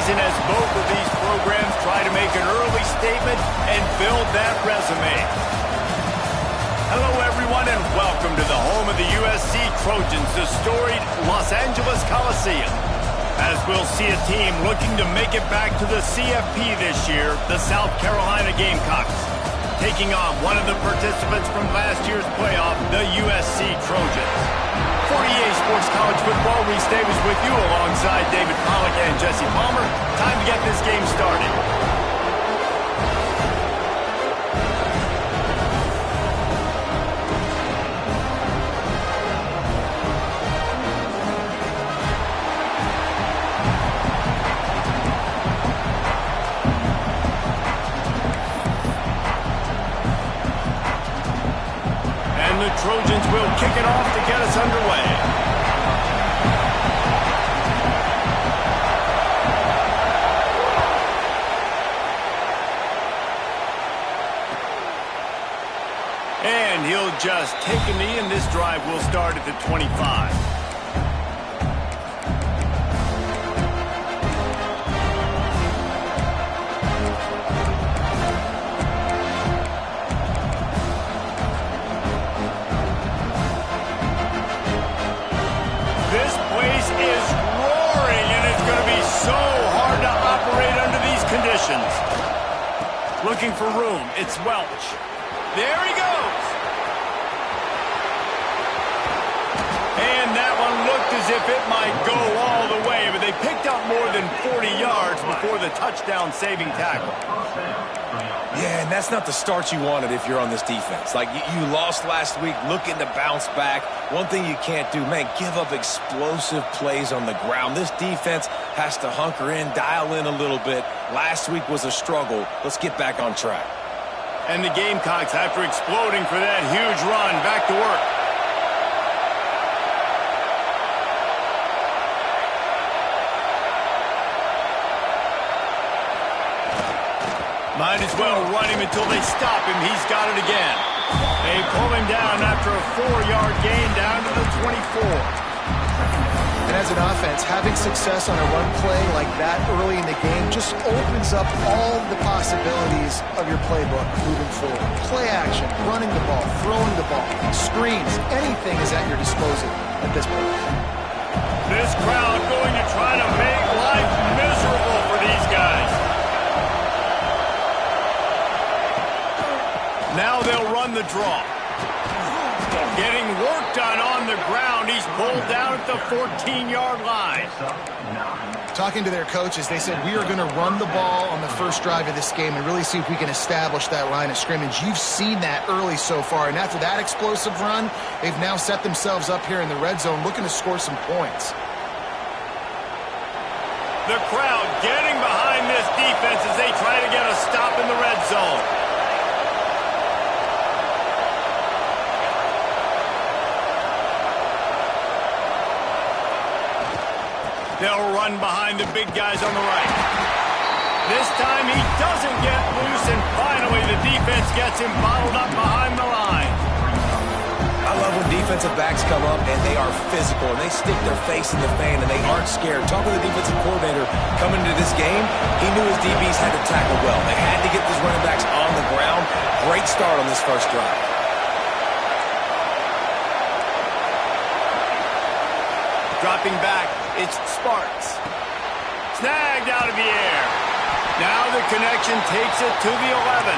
season as both of these programs try to make an early statement and build that resume. Hello, everyone, and welcome to the home of the USC Trojans, the storied Los Angeles Coliseum. As we'll see a team looking to make it back to the CFP this year, the South Carolina Gamecocks, taking on one of the participants from last year's playoff, the USC Trojans. For EA Sports College Football, Reese Davis with you alongside David Pollack and Jesse Palmer. Time to get this game started. The Trojans will kick it off to get us underway. And he'll just take a knee, and this drive will start at the 25. Is roaring, and it's going to be so hard to operate under these conditions. Looking for room. It's Welch. There he goes. And that one looked as if it might go all the way, but they picked up more than 40 yards before the touchdown-saving tackle. Yeah, and that's not the start you wanted if you're on this defense. Like, you lost last week, looking to bounce back. One thing you can't do, man, give up explosive plays on the ground. This defense has to hunker in, dial in a little bit. Last week was a struggle. Let's get back on track. And the Gamecocks, after exploding for that huge run, back to work. Might as well run him until they stop him. He's got it again. They pull him down after a 4-yard gain down to the 24. And as an offense, having success on a run play like that early in the game just opens up all the possibilities of your playbook moving forward. Play action, running the ball, throwing the ball, screens, anything is at your disposal at this point. This crowd going to try to make life miserable for these guys. Now they'll run the draw. Getting work done on the ground. He's pulled down at the 14-yard line. Talking to their coaches, they said, we are going to run the ball on the first drive of this game and really see if we can establish that line of scrimmage. You've seen that early so far, and after that explosive run, they've now set themselves up here in the red zone looking to score some points. The crowd getting behind this defense as they try to get a stop in the red zone. They'll run behind the big guys on the right. This time he doesn't get loose, and finally the defense gets him bottled up behind the line. I love when defensive backs come up and they are physical and they stick their face in the fan and they aren't scared. Talking to the defensive coordinator coming into this game, he knew his DBs had to tackle well. They had to get these running backs on the ground. Great start on this first drive. Dropping back, it's Sparks. Snagged out of the air. Now the connection takes it to the 11.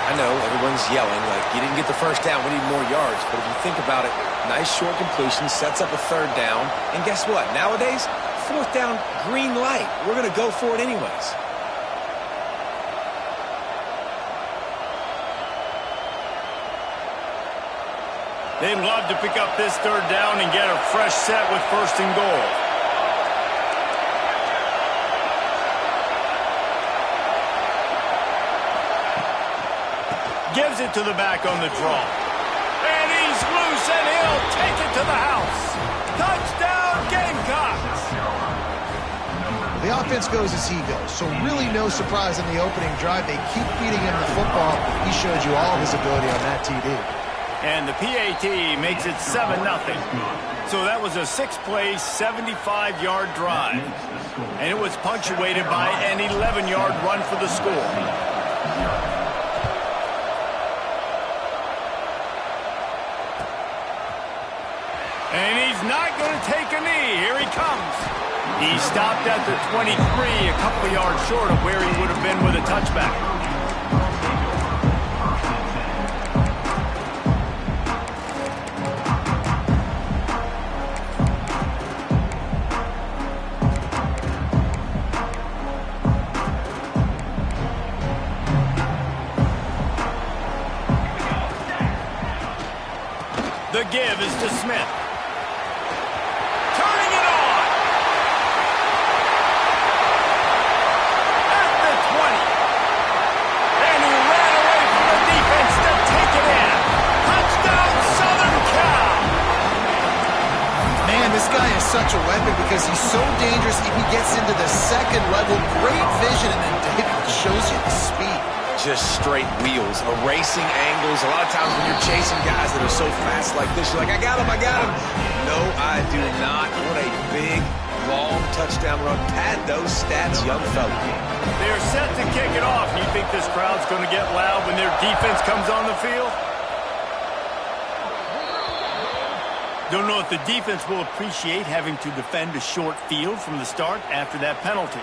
I know everyone's yelling like you didn't get the first down, we need more yards. But if you think about it, nice short completion, sets up a third down. And guess what? Nowadays, fourth down, green light. We're going to go for it anyways. They'd love to pick up this third down and get a fresh set with first and goal. Gives it to the back on the draw. And he's loose, and he'll take it to the house. Touchdown, Gamecocks! The offense goes as he goes, so really no surprise in the opening drive. They keep feeding him the football. He showed you all of his ability on that TD. And the PAT makes it 7-0. So that was a 6-play, 75-yard drive. And it was punctuated by an 11-yard run for the score. And he's not going to take a knee. Here he comes. He stopped at the 23, a couple yards short of where he would have been with a touchback. The give is to Smith. Turning it on. At the 20. And he ran away from the defense to take it in. Touchdown, Southern Cal. Man, this guy is such a weapon because he's so dangerous if he gets into the second level. Great vision, and then David shows you the speed. Just straight wheels, erasing angles. A lot of times when you're chasing guys that are so fast like this, you're like, I got him, I got him. No, I do not. What a big, long touchdown run. Pad those stats, young fella. They're set to kick it off. You think this crowd's going to get loud when their defense comes on the field? Don't know if the defense will appreciate having to defend a short field from the start after that penalty.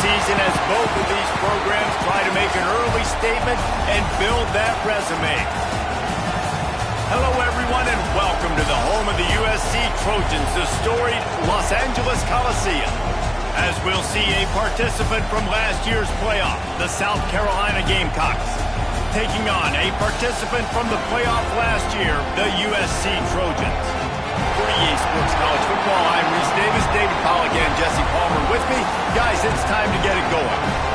season as both of these programs try to make an early statement and build that resume. Hello, everyone, and welcome to the home of the USC Trojans, the storied Los Angeles Coliseum. As we'll see a participant from last year's playoff, the South Carolina Gamecocks, taking on a participant from the playoff last year, the USC Trojans. For EA Sports College Football, I'm Reese Davis, David Pollack, and Jesse Palmer with me. Guys, it's time to get it going.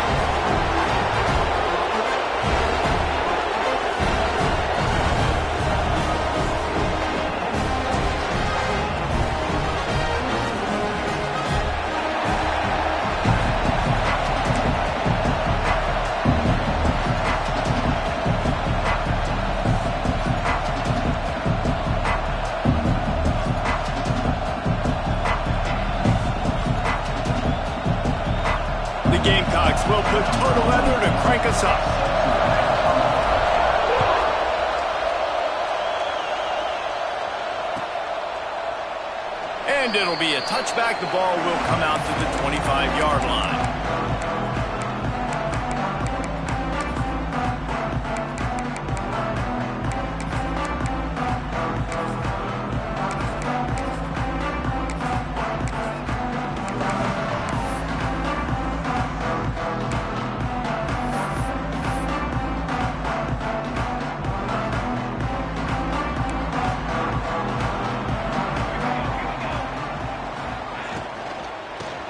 Gamecocks will put total leather to crank us up. And it'll be a touchback. The ball will come out to the 25-yard line.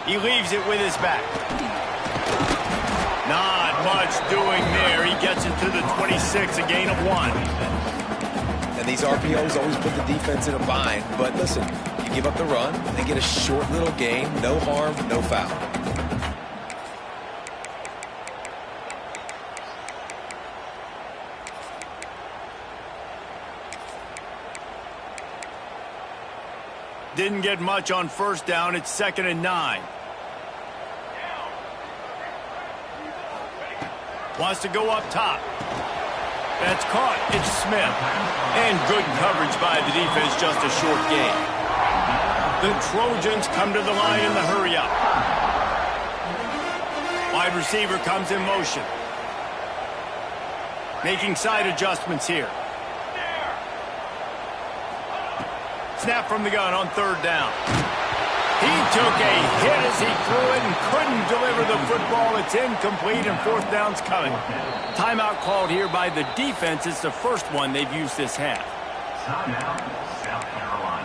He leaves it with his back. Not much doing there. He gets it to the 26, a gain of 1. And these RPOs always put the defense in a bind. But listen, you give up the run, they get a short little gain, no harm, no foul. Didn't get much on first down. It's 2nd and 9. Wants to go up top. That's caught. It's Smith. And good coverage by the defense, just a short gain. The Trojans come to the line in the hurry up. Wide receiver comes in motion. Making side adjustments here. Snap from the gun on 3rd down. He took a hit as he threw it and couldn't deliver the football. It's incomplete and 4th down's coming. Timeout called here by the defense. It's the first one they've used this half. Timeout, South Carolina.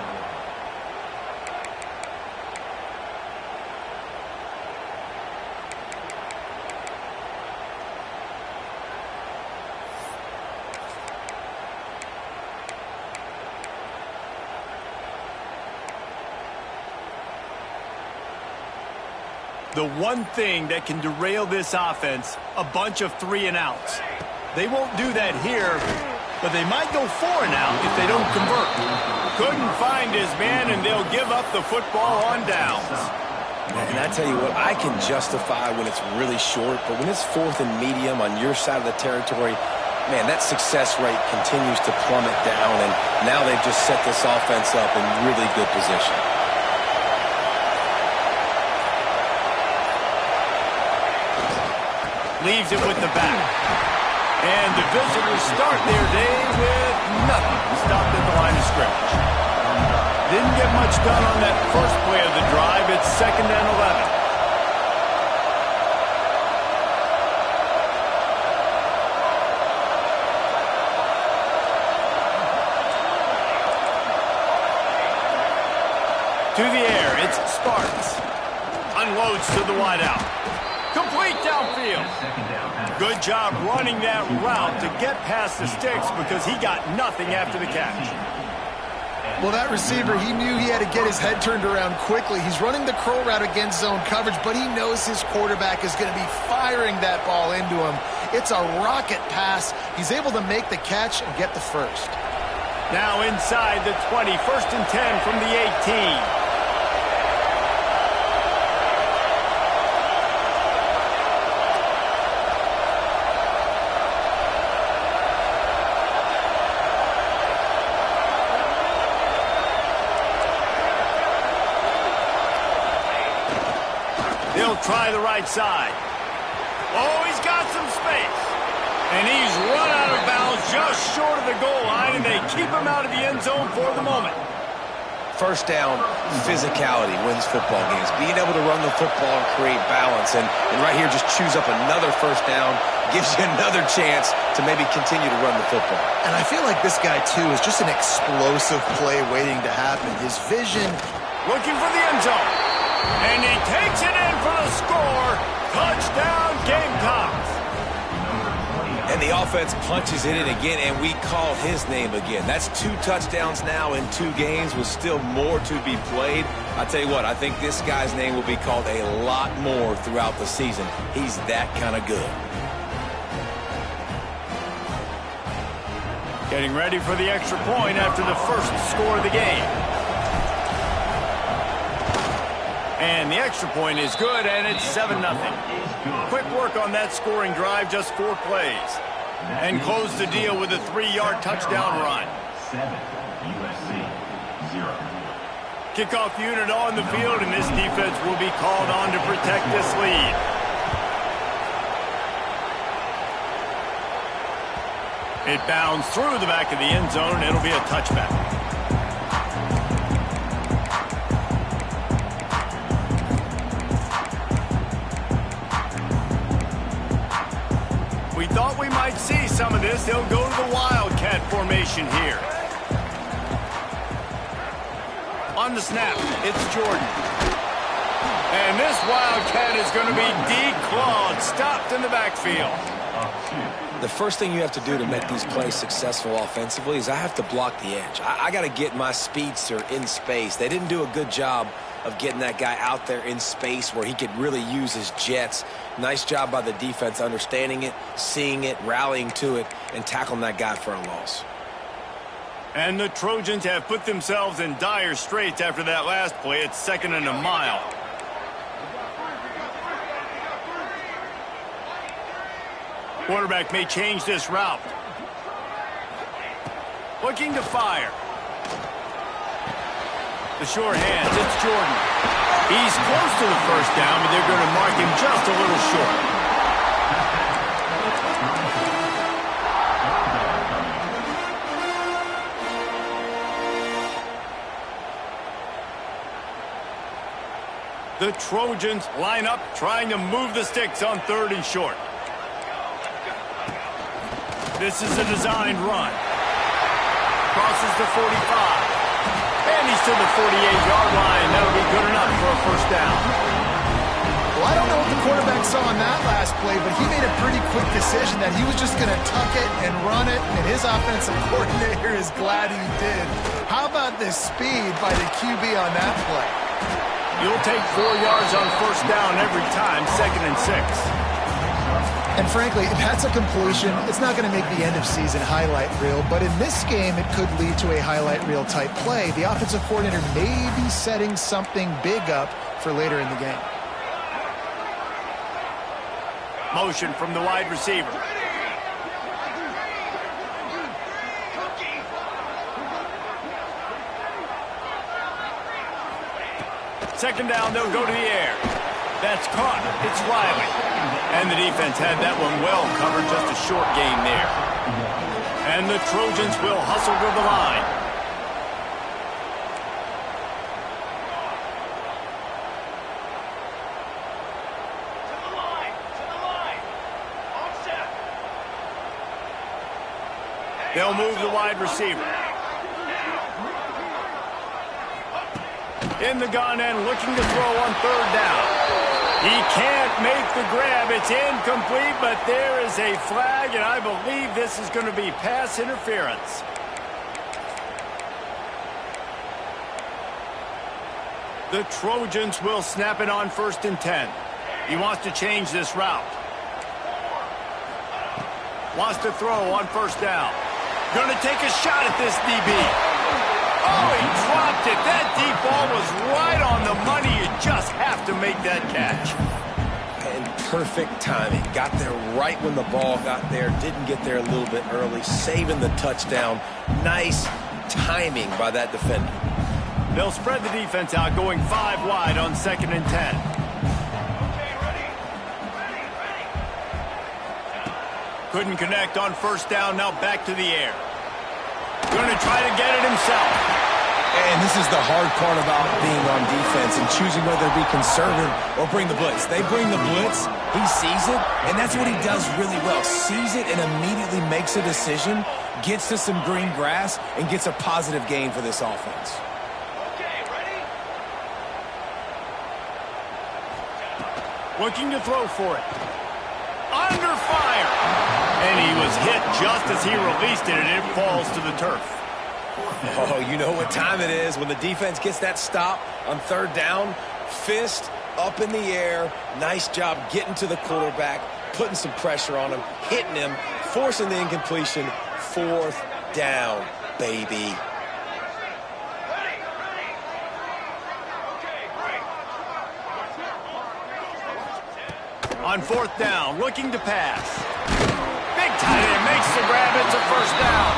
The one thing that can derail this offense, a bunch of 3-and-outs. They won't do that here, but they might go 4-and-out if they don't convert. Couldn't find his man, and they'll give up the football on downs. And I tell you what, I can justify when it's really short, but when it's 4th and medium on your side of the territory, man, that success rate continues to plummet down, and now they've just set this offense up in really good position. Leaves it with the back. And the visitors start their day with nothing. Stopped at the line of scrimmage. Didn't get much done on that first play of the drive. It's 2nd and 11. To the air, it's Sparks. Unloads to the wideout. Complete downfield. Good job running that route to get past the sticks because he got nothing after the catch. Well, that receiver, he knew he had to get his head turned around quickly. He's running the curl route against zone coverage, but he knows his quarterback is going to be firing that ball into him. It's a rocket pass. He's able to make the catch and get the first. Now inside the 20, 1st and 10 from the 18. try the right side. Oh, he's got some space. And he's run out of bounds just short of the goal line, and they keep him out of the end zone for the moment. First down, physicality wins football games. Being able to run the football and create balance. And right here, just choose up another first down, gives you another chance to maybe continue to run the football. And I feel like this guy, too, is just an explosive play waiting to happen. His vision. Looking for the end zone. And he takes it in for the score. Touchdown, Gamecocks. And the offense punches it in again, and we call his name again. That's 2 touchdowns now in 2 games with still more to be played. I tell you what, I think this guy's name will be called a lot more throughout the season. He's that kind of good. Getting ready for the extra point after the first score of the game. And the extra point is good, and it's 7-0. Quick work on that scoring drive, just 4 plays. And close the deal with a 3-yard touchdown run. 7, USC, 0. Kickoff unit on the field, and this defense will be called on to protect this lead. It bounds through the back of the end zone, and it'll be a touchback. We thought we might see some of this. They'll go to the Wildcat formation here. On the snap, it's Jordan. And this Wildcat is going to be declawed, stopped in the backfield. The first thing you have to do to make these plays successful offensively is I have to block the edge. I got to get my speedster in space. They didn't do a good job of getting that guy out there in space where he could really use his jets. Nice job by the defense understanding it, seeing it, rallying to it, and tackling that guy for a loss. And the Trojans have put themselves in dire straits after that last play. It's 2nd and a mile. Quarterback may change this route. Looking to fire. The short hands, it's Jordan. He's close to the first down, but they're going to mark him just a little short. The Trojans line up, trying to move the sticks on 3rd and short. This is a designed run. Crosses the 45. And he's to the 48-yard line. That'll be good enough for a first down. Well, I don't know what the quarterback saw on that last play, but he made a pretty quick decision that he was just going to tuck it and run it, and his offensive coordinator is glad he did. How about the speed by the QB on that play? You'll take 4 yards on first down every time, 2nd and 6. And frankly, if that's a completion, it's not going to make the end-of-season highlight reel. But in this game, it could lead to a highlight reel type play. The offensive coordinator may be setting something big up for later in the game. Motion from the wide receiver. Second down, they'll go to the air. That's caught. It's Riley. And the defense had that one well covered, just a short gain there. And the Trojans will hustle to the line. They'll move the wide receiver. In the gun and looking to throw on 3rd down. He can't make the grab. It's incomplete, but there is a flag, and I believe this is going to be pass interference. The Trojans will snap it on 1st and 10. He wants to change this route. Wants to throw on 1st down. Going to take a shot at this DB. Oh, he dropped it. That deep ball was right on the money. You just have to make that catch. And perfect timing. Got there right when the ball got there. Didn't get there a little bit early. Saving the touchdown. Nice timing by that defender. They'll spread the defense out, going 5 wide on 2nd and 10. Couldn't connect on first down, now back to the air. Going to try to get it himself. And this is the hard part about being on defense and choosing whether to be conservative or bring the blitz. They bring the blitz, he sees it, and that's what he does really well. Sees it and immediately makes a decision, gets to some green grass, and gets a positive gain for this offense. Looking to throw for it. Under fire. And he was hit just as he released it, and it falls to the turf. Oh, you know what time it is when the defense gets that stop on third down. Fist up in the air. Nice job getting to the quarterback, putting some pressure on him, hitting him, forcing the incompletion. Fourth down, baby. On fourth down, looking to pass. Big tight end makes the grab. It's a first down.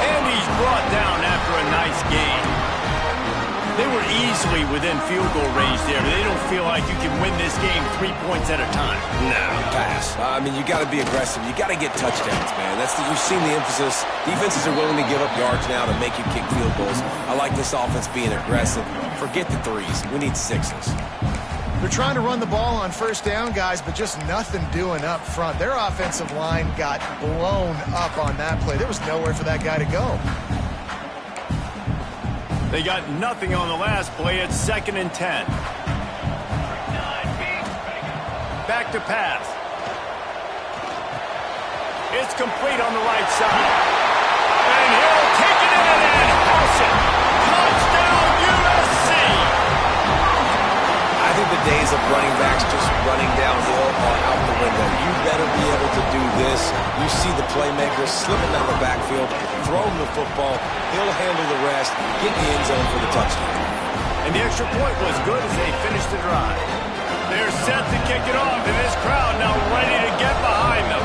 And he's brought down after a nice gain. They were easily within field goal range there, but they don't feel like you can win this game 3 points at a time. No, pass. I mean, you got to be aggressive. You got to get touchdowns, man. You've seen the emphasis. Defenses are willing to give up yards now to make you kick field goals. I like this offense being aggressive. Forget the threes. We need sixes. They're trying to run the ball on first down, guys, but just nothing doing up front. Their offensive line got blown up on that play. There was nowhere for that guy to go. They got nothing on the last play. It's 2nd and 10. Back to pass. It's complete on the right side. And he'll take it in and house it. Touchdown, USC! I think the days of running backs just running downhill are out the window. You better be able to do this. You see the playmaker slipping down the backfield, throw him the football, he'll handle the rest, get in the end zone for the touchdown. And the extra point was good as they finished the drive. They're set to kick it off, and this crowd now ready to get behind them.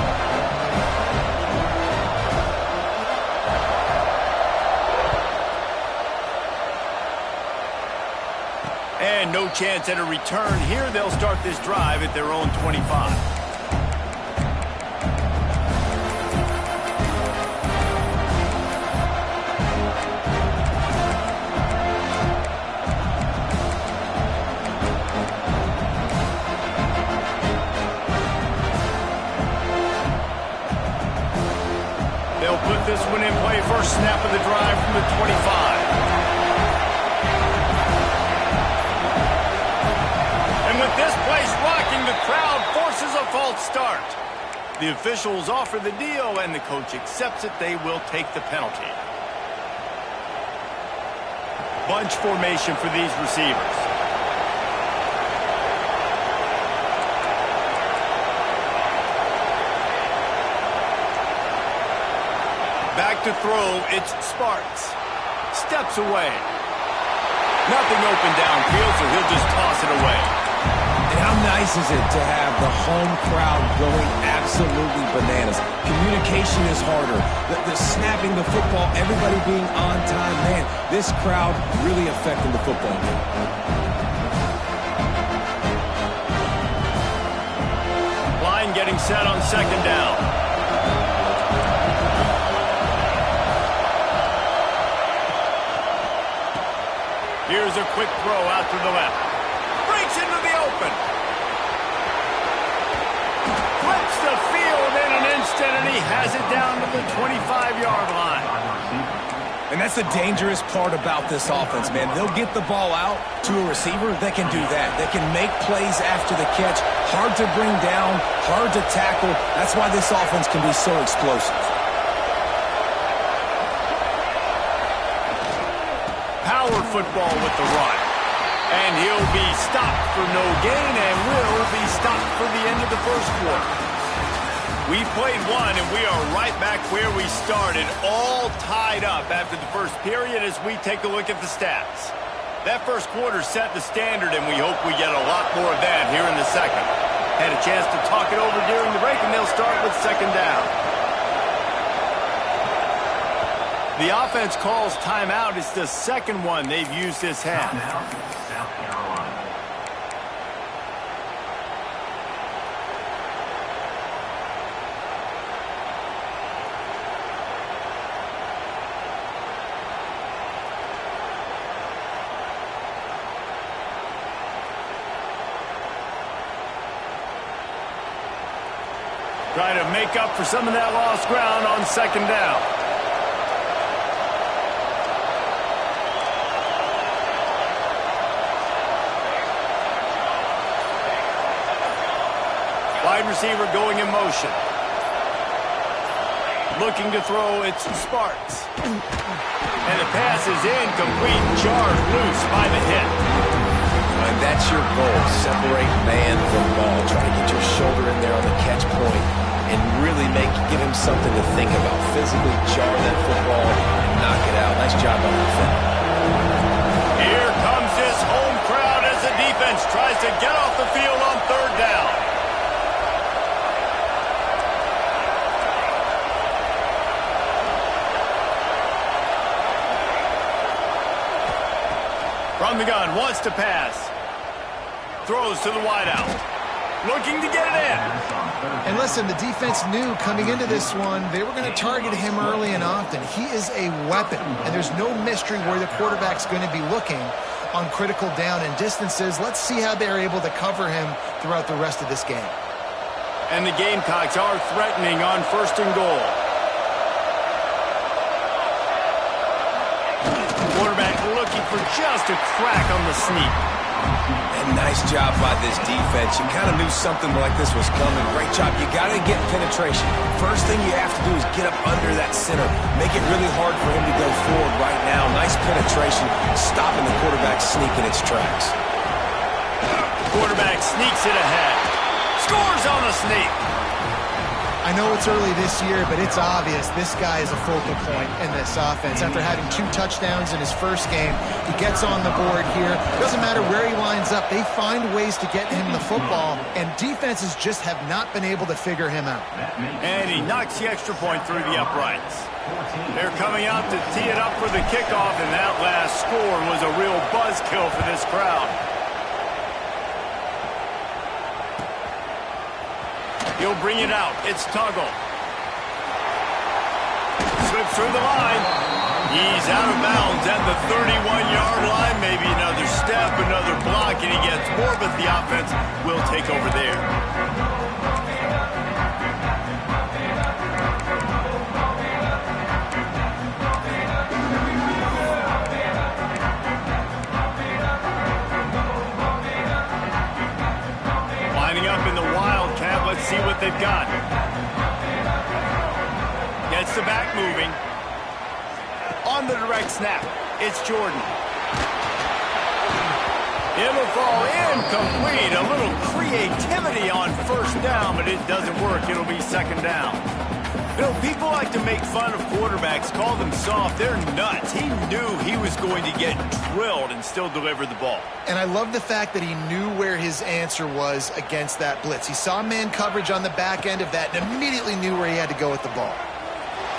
And no chance at a return here. They'll start this drive at their own 25. They'll put this one in play. First snap of the drive from the 25. With this place rocking, the crowd forces a false start. The officials offer the deal, and the coach accepts it. They will take the penalty. Bunch formation for these receivers. Back to throw, it's Sparks. Steps away. Nothing open downfield, so he'll just toss it away. And how nice is it to have the home crowd going absolutely bananas? Communication is harder. The snapping the football, everybody being on time. Man, this crowd really affecting the football game. Line getting set on second down. Here's a quick throw out to the left. Breaks into the open. Flips the field in an instant, and he has it down to the 25-yard line. And that's the dangerous part about this offense, man. They'll get the ball out to a receiver that can do that. That can make plays after the catch. Hard to bring down, hard to tackle. That's why this offense can be so explosive. Power football with the run. And he'll be stopped for no gain and will be stopped for the end of the first quarter. We played one, and we are right back where we started, all tied up after the first period as we take a look at the stats. That first quarter set the standard, and we hope we get a lot more of that here in the second. Had a chance to talk it over during the break, and they'll start with second down. The offense calls timeout. It's the second one they've used this half. South Carolina. Try to make up for some of that lost ground on second down. Wide receiver going in motion. Looking to throw, it's Sparks. And the pass is incomplete, jarred loose by the hit. And that's your goal, separate man from ball. Try to get your shoulder in there on the catch point and really give him something to think about. Physically jar that football and knock it out. Nice job on the defender. Here comes this home crowd as the defense tries to get off the field on third down. From the gun, wants to pass. Throws to the wideout. Looking to get it in. And listen, the defense knew coming into this one, they were going to target him early and often. He is a weapon, and there's no mystery where the quarterback's going to be looking on critical down and distances. Let's see how they're able to cover him throughout the rest of this game. And the Gamecocks are threatening on first and goal. Quarterback looking for just a crack on the sneak. And nice job by this defense. You kind of knew something like this was coming. Great job. You got to get penetration. First thing you have to do is get up under that center. Make it really hard for him to go forward right now. Nice penetration, stopping the quarterback sneak in its tracks. Quarterback sneaks it ahead. Scores on the sneak. I know it's early this year, but it's obvious this guy is a focal point in this offense. After having 2 touchdowns in his first game, he gets on the board here. Doesn't matter where he lines up, they find ways to get him the football, and defenses just have not been able to figure him out. And he knocks the extra point through the uprights. They're coming out to tee it up for the kickoff, and that last score was a real buzzkill for this crowd. He'll bring it out. It's Tuggle. Slips through the line. He's out of bounds at the 31-yard line. Maybe another step, another block, and he gets more, but the offense will take over there. Let's see what they've got. Gets the back moving. On the direct snap, it's Jordan. It'll fall incomplete. A little creativity on first down, but it doesn't work. It'll be second down. You know, people like to make fun of quarterbacks, call them soft. They're nuts. He knew he was going to get drilled and still deliver the ball. And I love the fact that he knew where his answer was against that blitz. He saw man coverage on the back end of that and immediately knew where he had to go with the ball.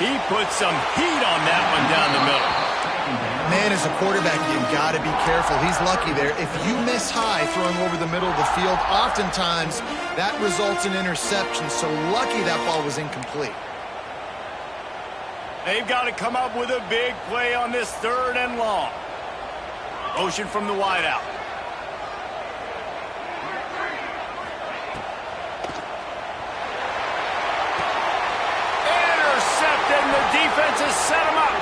He put some heat on that one down the middle. Man, as a quarterback, you got to be careful. He's lucky there. If you miss high throwing over the middle of the field, oftentimes that results in interception. So lucky that ball was incomplete. They've got to come up with a big play on this third and long. Motion from the wideout. Intercepted, and the defense has set him up.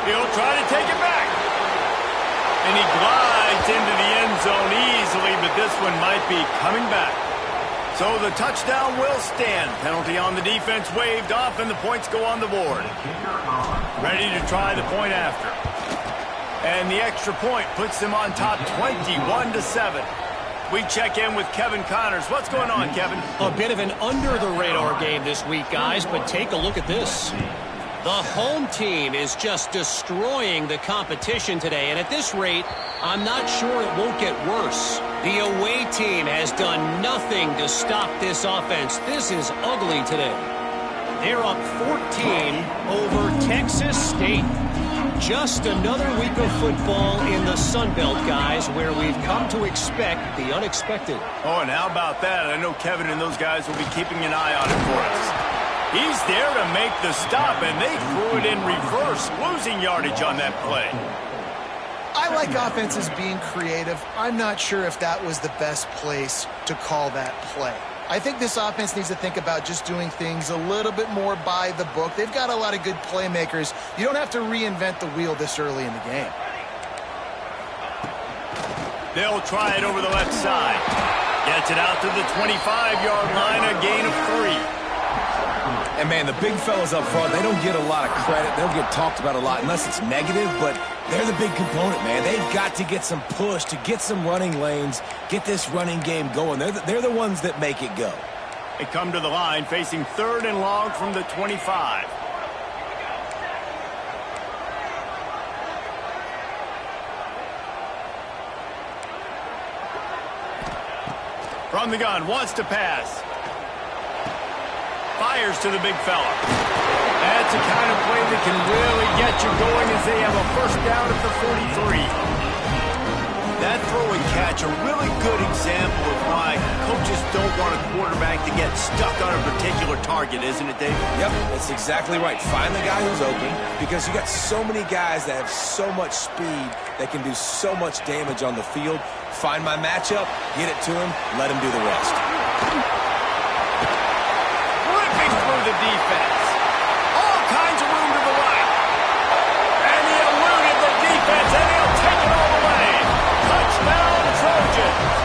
He'll try to take it back. And he glides into the end zone easily, but this one might be coming back. So the touchdown will stand. Penalty on the defense waved off, and the points go on the board. Ready to try the point after. And the extra point puts them on top 21-7. We check in with Kevin Connors. What's going on, Kevin? A bit of an under-the-radar game this week, guys, but take a look at this. The home team is just destroying the competition today, and at this rate, I'm not sure it won't get worse. The away team has done nothing to stop this offense. This is ugly today. They're up 14 over Texas State. Just another week of football in the Sun Belt, guys, where we've come to expect the unexpected. Oh, and how about that? I know Kevin and those guys will be keeping an eye on it for us. He's there to make the stop, and they threw it in reverse, losing yardage on that play. I like offenses being creative. I'm not sure if that was the best place to call that play. I think this offense needs to think about just doing things a little bit more by the book. They've got a lot of good playmakers. You don't have to reinvent the wheel this early in the game. They'll try it over the left side. Gets it out to the 25-yard line, a gain of 3. And, man, the big fellas up front, they don't get a lot of credit. They'll get talked about a lot unless it's negative, but they're the big component, man. They've got to get some push, to get some running lanes, get this running game going. They're the ones that make it go. They come to the line facing 3rd and long from the 25. From the gun, wants to pass. Fires to the big fella. That's a kind of play that can really get you going as they have a first down at the 43. That throw and catch, a really good example of why coaches don't want a quarterback to get stuck on a particular target, isn't it, Dave? Yep, that's exactly right. Find the guy who's open, because you got so many guys that have so much speed that can do so much damage on the field. Find my matchup, get it to him, let him do the rest. Through the defense. All kinds of room to the right. And he eluded the defense, and he'll take it all the way. Touchdown, Trojans.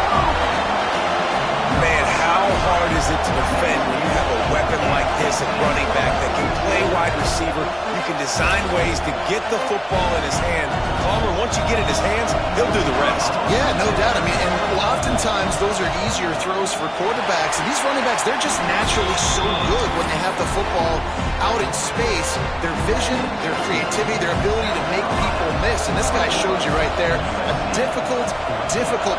Man, how hard is it to defend when you have a weapon like this at running back that can play wide receiver? You can design ways to get the football in his hand. Palmer, once you get it in his hands, he'll do the rest. Yeah, no doubt. I mean, and oftentimes those are easier throws for quarterbacks. And these running backs, they're just naturally so good when they have the football out in space. Their vision, their creativity, their ability to make people miss. And this guy shows you right there, a difficult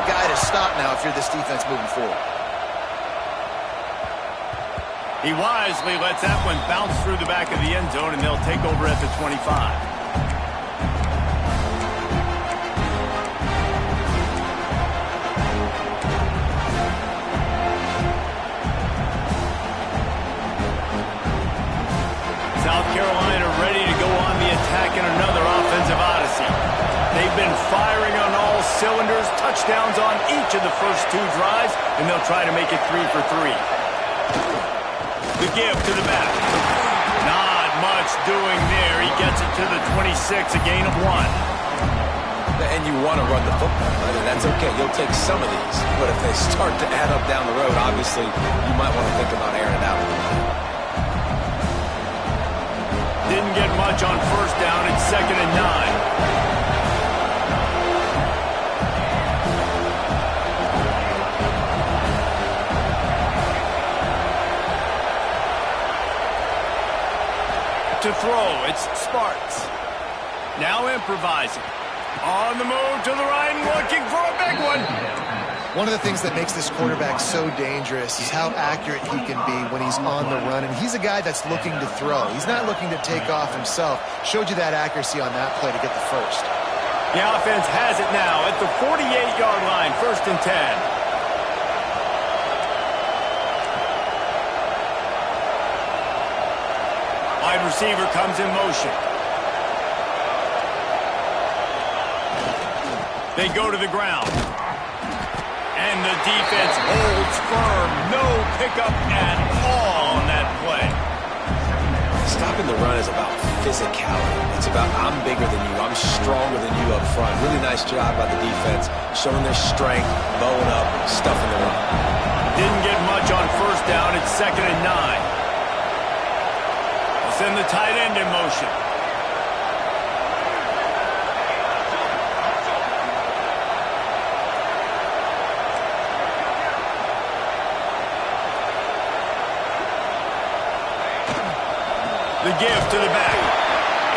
guy to stop now if you're this defense moving forward. He wisely lets that one bounce through the back of the end zone, and they'll take over at the 25. South Carolina ready to go on the attack in another offensive odyssey. They've been firing on all cylinders, touchdowns on each of the first 2 drives, and they'll try to make it 3 for 3. The give to the back. Not much doing there. He gets it to the 26, a gain of 1. And you want to run the football, right? And that's okay. You'll take some of these. But if they start to add up down the road, obviously, you might want to think about airing it out. Didn't get much on first down. It's 2nd and 9. To throw, it's Sparks. Now improvising. On the move to the right and looking for a big one. One of the things that makes this quarterback so dangerous is how accurate he can be when he's on the run. And he's a guy that's looking to throw. He's not looking to take off himself. Showed you that accuracy on that play to get the first. The offense has it now at the 48-yard line, 1st and 10. Wide receiver comes in motion. They go to the ground. And the defense holds firm. No pickup at all on that play. Stopping the run is about physicality. It's about I'm bigger than you. I'm stronger than you up front. Really nice job by the defense, showing their strength, bowing up, stuffing the run. Didn't get much on first down. It's 2nd and 9. Send the tight end in motion. The give to the back.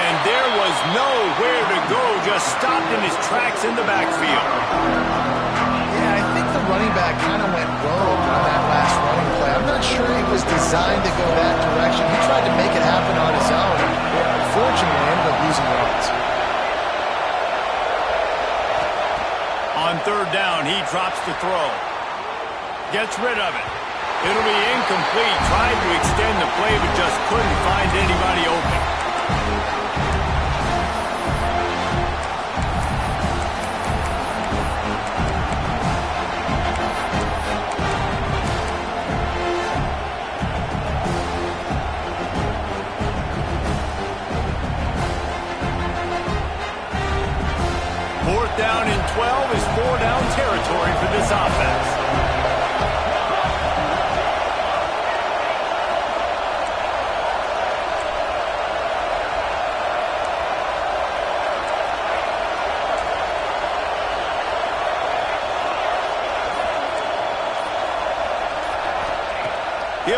And there was nowhere to go, just stopped in his tracks in the backfield. Yeah, I think the running back kind of went rogue on that last running play. I'm not sure he was designed to go that direction. He tried to make it happen on his own. Unfortunately, ended up losing yards. On 3rd down, he drops the throw. Gets rid of it. It'll be incomplete. Tried to extend the play, but just couldn't find anybody open.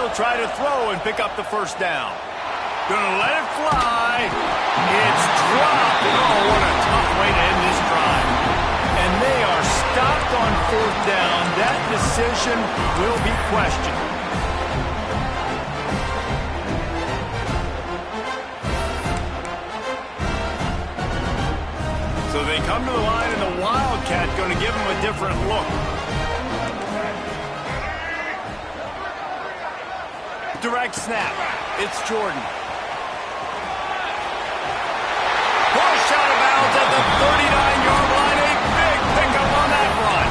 They'll try to throw and pick up the first down. Gonna let it fly. It's dropped. Oh, what a tough way to end this drive. And they are stopped on fourth down. That decision will be questioned. So they come to the line, and the Wildcat going to give them a different look. Direct snap. It's Jordan. Push out of bounds at the 39-yard line. A big pickup on that run.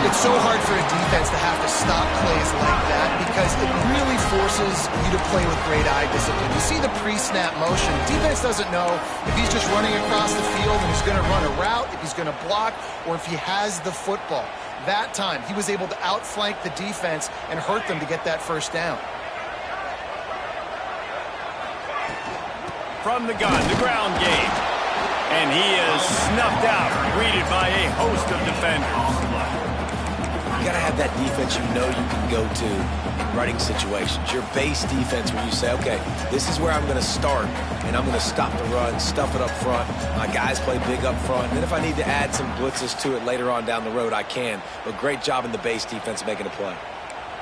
It's so hard for a defense to have to stop plays like that because it really forces you to play with great eye discipline. You see the pre-snap motion. Defense doesn't know if he's just running across the field and he's going to run a route, if he's going to block, or if he has the football. That time, he was able to outflank the defense and hurt them to get that first down. From the gun, the ground game. And he is snuffed out, greeted by a host of defenders. You got to have that defense you know you can go to in running situations. Your base defense where you say, okay, this is where I'm going to start, and I'm going to stop the run, stuff it up front. My guys play big up front. And then if I need to add some blitzes to it later on down the road, I can. But great job in the base defense making a play.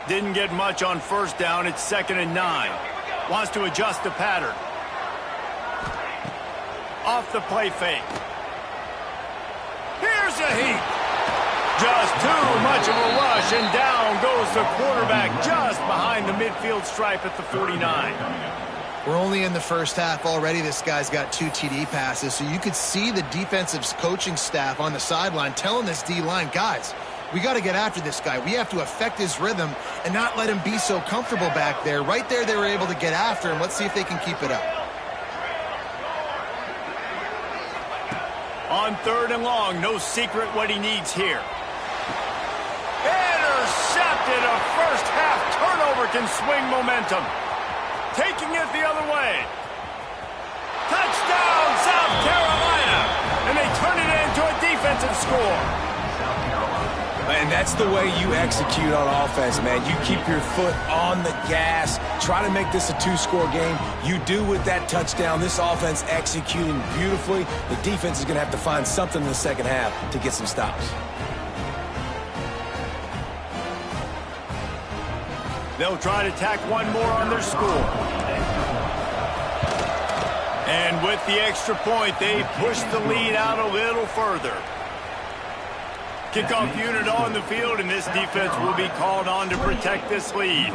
Didn't get much on first down. It's 2nd and 9. Wants to adjust the pattern. Off the play fake. Here's a heat. Just too much of a rush, and down goes the quarterback just behind the midfield stripe at the 49. We're only in the first half already. This guy's got 2 TD passes, so you could see the defensive coaching staff on the sideline telling this D-line, guys, we got to get after this guy. We have to affect his rhythm and not let him be so comfortable back there. Right there, they were able to get after him. Let's see if they can keep it up. On 3rd and long, no secret what he needs here. Intercepted. A first half turnover can swing momentum. Taking it the other way. Touchdown, South Carolina. And they turn it into a defensive score. And that's the way you execute on offense, man. You keep your foot on the gas. Try to make this a 2-score game. You do with that touchdown. This offense executing beautifully. The defense is going to have to find something in the second half to get some stops. They'll try to tack one more on their score. And with the extra point, they push the lead out a little further. Kickoff unit on the field, and this defense will be called on to protect this lead.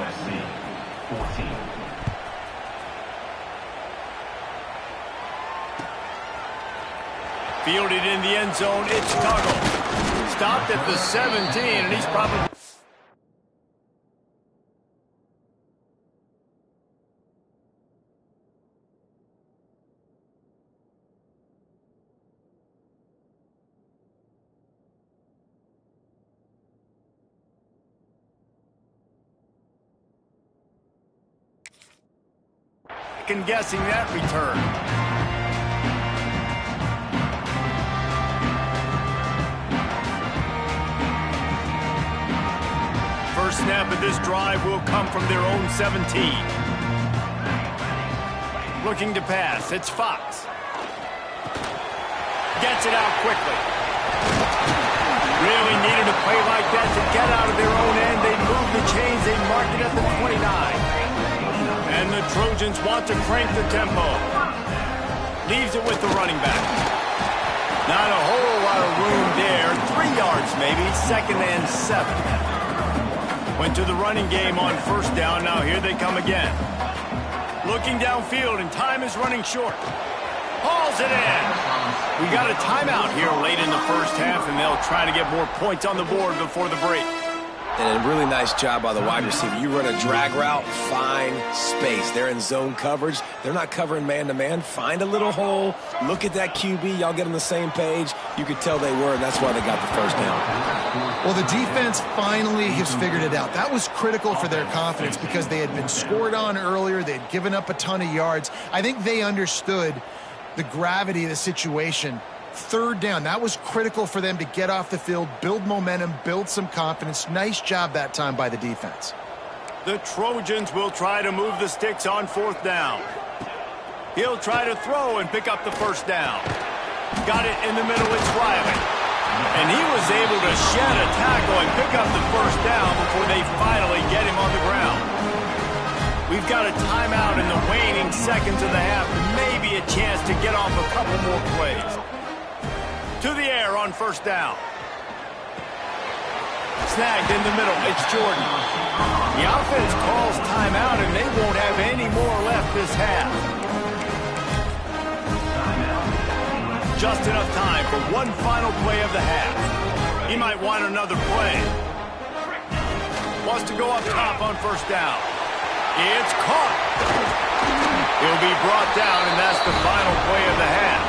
Fielded in the end zone, it's Tuggle. Stopped at the 17, and he's probably... guessing that return. First snap of this drive will come from their own 17. Looking to pass, it's Fox. Gets it out quickly. Really needed a play like that to get out of their own end. They move the chains, they mark it at the 29. And the Trojans want to crank the tempo. Leaves it with the running back. Not a whole lot of room there. 3 yards maybe, 2nd and 7. Went to the running game on first down. Now here they come again. Looking downfield, and time is running short. Hauls it in. We got a timeout here late in the first half, and they'll try to get more points on the board before the break. And a really nice job by the wide receiver. You run a drag route, find space. They're in zone coverage. They're not covering man-to-man. Find a little hole. Look at that QB. Y'all get on the same page. You could tell they were, and that's why they got the first down. Well, the defense finally has figured it out. That was critical for their confidence because they had been scored on earlier. They had given up a ton of yards. I think they understood the gravity of the situation. 3rd down, that was critical for them to get off the field, build momentum, build some confidence. Nice job that time by the defense. The Trojans will try to move the sticks on 4th down. He'll try to throw and pick up the 1st down. Got it in the middle, it's Riley. And he was able to shed a tackle and pick up the 1st down before they finally get him on the ground. We've got a timeout in the waning seconds of the half, maybe a chance to get off a couple more plays. To the air on 1st down. Snagged in the middle, it's Jordan. The offense calls timeout, and they won't have any more left this half. Just enough time for one final play of the half. He might want another play. Wants to go up top on 1st down. It's caught. He'll be brought down, and that's the final play of the half.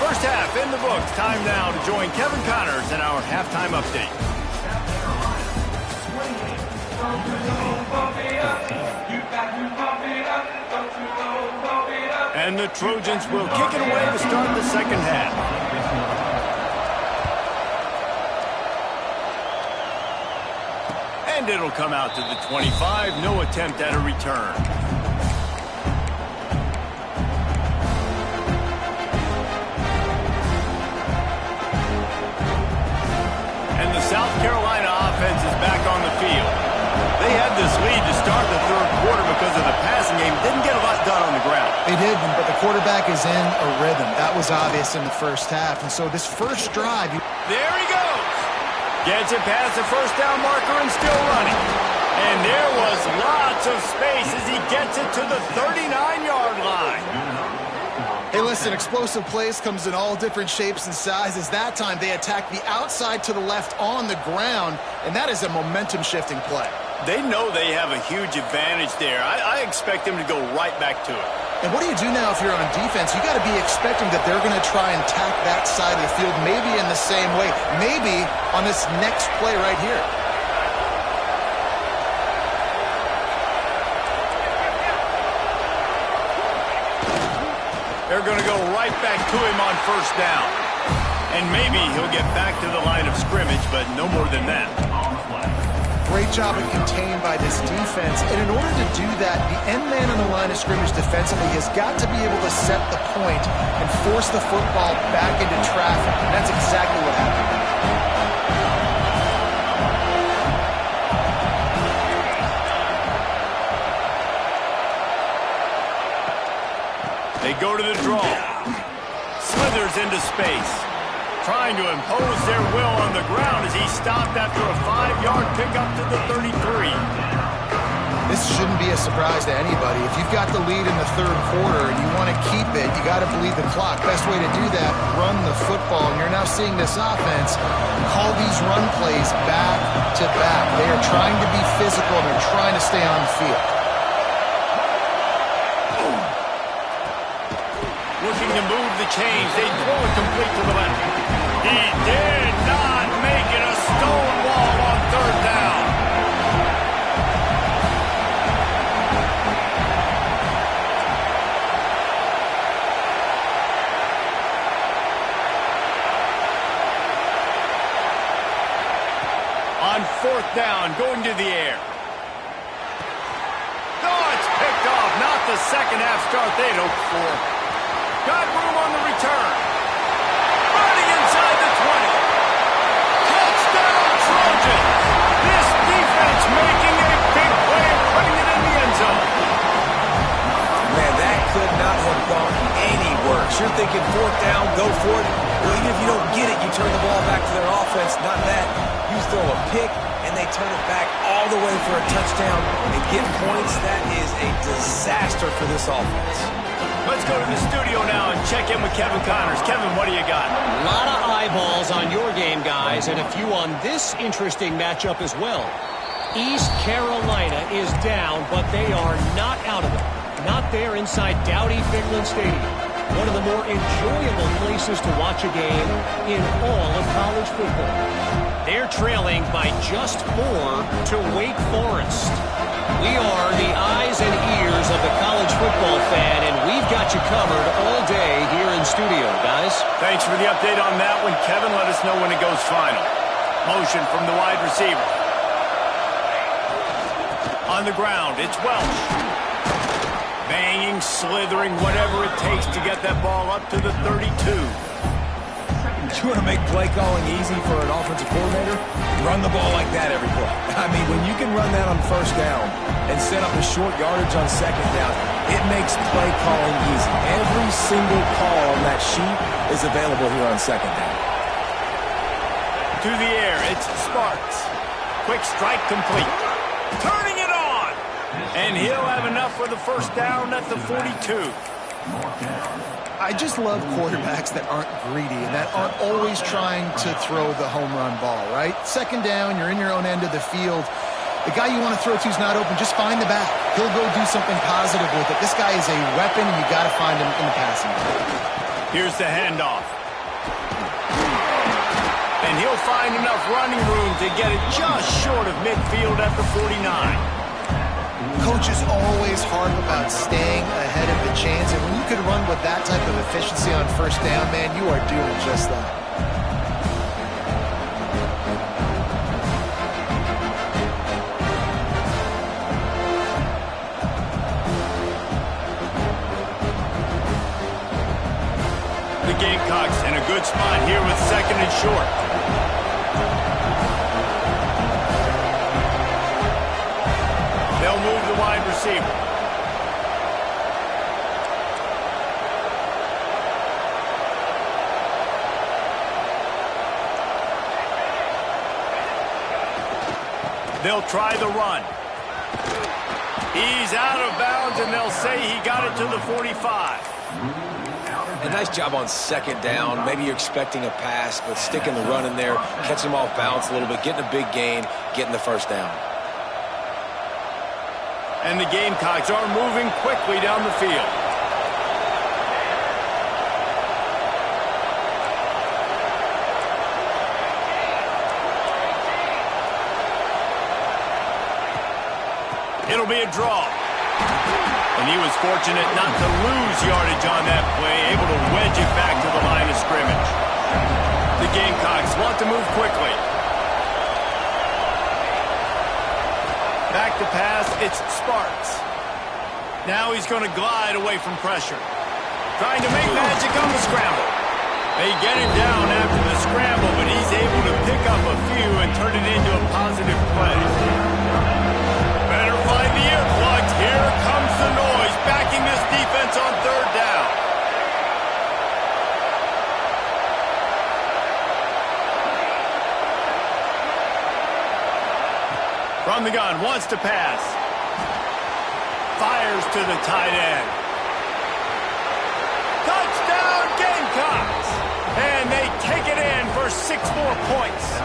First half in the books. Time now to join Kevin Connors in our halftime update. And the Trojans will kick it away to start the second half. And it'll come out to the 25. No attempt at a return. And the South Carolina offense is back on the field. They had this lead to start the 3rd quarter because of the passing game. Didn't get a lot done on the ground. They did, but the quarterback is in a rhythm. That was obvious in the first half. And so this first drive... There he goes. Gets it past the 1st down marker and still running. And there was lots of space as he gets it to the 39-yard line. Hey, listen, explosive plays comes in all different shapes and sizes. That time they attacked the outside to the left on the ground, and that is a momentum-shifting play. They know they have a huge advantage there. I expect them to go right back to it. And what do you do now if you're on defense? You got to be expecting that they're going to try and attack that side of the field, maybe in the same way, maybe on this next play right here. They're going to go right back to him on 1st down. And maybe he'll get back to the line of scrimmage, but no more than that. Great job of contained by this defense. And in order to do that, the end man on the line of scrimmage defensively has got to be able to set the point and force the football back into traffic. And that's exactly what happened. They go to the draw. Slithers into space. Trying to impose their will on the ground as he stopped after a 5-yard pickup to the 33. This shouldn't be a surprise to anybody. If you've got the lead in the 3rd quarter and you want to keep it, you got to bleed the clock. Best way to do that, run the football. And you're now seeing this offense call these run plays back to back. They are trying to be physical and they're trying to stay on the field. Looking to move the chains. They throw it complete to the left. He did not make it. A stone wall on 3rd down. On 4th down, going to the air. Oh, it's picked off. Not the second half start they'd hoped for. Got room on the return. Running inside the 20. Touchdown, Trojans. This defense making a big play and putting it in the end zone. Man, that could not have gone any worse. You're thinking 4th down, go for it. Well, even if you don't get it, you turn the ball back to their offense. Not that. You throw a pick, and they turn it back all the way for a touchdown and get points. That is a disaster for this offense. Let's go to the studio now and check in with Kevin Connors. Kevin, what do you got? A lot of eyeballs on your game, guys, and a few on this interesting matchup as well. East Carolina is down, but they are not out of it. Not there inside Dowdy-Ficklen Stadium. One of the more enjoyable places to watch a game in all of college football. They're trailing by just 4 to Wake Forest. We are the eyes and ears of the college football fan, and we've got you covered all day here in studio, guys. Thanks for the update on that one, Kevin. Let us know when it goes final. Motion from the wide receiver. On the ground, it's Welsh. Banging, slithering, whatever it takes to get that ball up to the 32. You want to make play calling easy for an offensive coordinator? Run the ball like that every play. I mean, when you can run that on first down and set up a short yardage on second down, it makes play calling easy. Every single call on that sheet is available here on second down. To the air, it's Sparks. Quick strike complete. Turning it on! And he'll have enough for the first down at the 42. I just love quarterbacks that aren't greedy and that aren't always trying to throw the home run ball, right? Second down, you're in your own end of the field. The guy you want to throw to is not open. Just find the back. He'll go do something positive with it. This guy is a weapon, and you got to find him in the passing game. Here's the handoff. And he'll find enough running room to get it just short of midfield at the 49. Coaches always harp about staying ahead of the chains, and when you can run with that type of efficiency on first down, man, you are doing just that. The Gamecocks in a good spot here with second and short. They'll move the wide receiver. They'll try the run. He's out of bounds, and they'll say he got it to the 45. A nice job on second down. Maybe you're expecting a pass, but sticking the run in there, catching him off balance a little bit, getting a big gain, getting the first down. And the Gamecocks are moving quickly down the field. It'll be a draw. And he was fortunate not to lose yardage on that play, able to wedge it back to the line of scrimmage. The Gamecocks want to move quickly. Back to pass, it's Sparks. Now he's going to glide away from pressure. Trying to make magic on the scramble. They get him down after the scramble, but he's able to pick up a few and turn it into a positive play. Better find the earplugs. Here comes the noise, backing this defense on third down. From the gun, wants to pass. Fires to the tight end. Touchdown, Gamecocks! And they take it in for 6 more points.